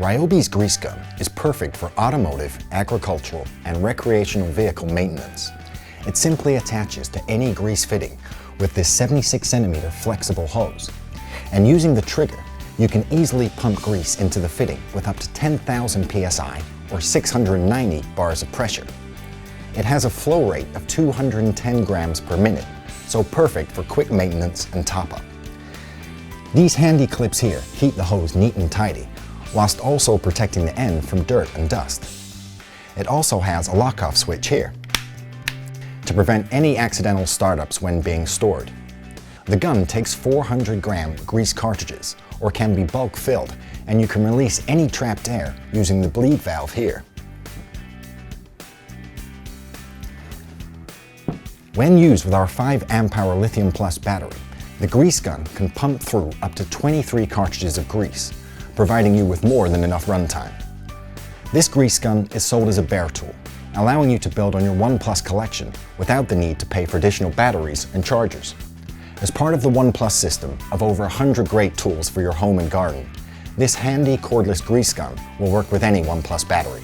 RYOBI's grease gun is perfect for automotive, agricultural, and recreational vehicle maintenance. It simply attaches to any grease fitting with this 76cm flexible hose. And using the trigger, you can easily pump grease into the fitting with up to 10,000 psi or 690 bars of pressure. It has a flow rate of 210 grams per minute, so perfect for quick maintenance and top-up. These handy clips here keep the hose neat and tidy, whilst also protecting the end from dirt and dust. It also has a lock-off switch here to prevent any accidental startups when being stored. The gun takes 400-gram grease cartridges, or can be bulk filled, and you can release any trapped air using the bleed valve here. When used with our 5 amp-hour lithium plus battery, the grease gun can pump through up to 23 cartridges of grease, providing you with more than enough runtime. This grease gun is sold as a bare tool, allowing you to build on your OnePlus collection without the need to pay for additional batteries and chargers. As part of the OnePlus system of over 100 great tools for your home and garden, this handy cordless grease gun will work with any OnePlus battery.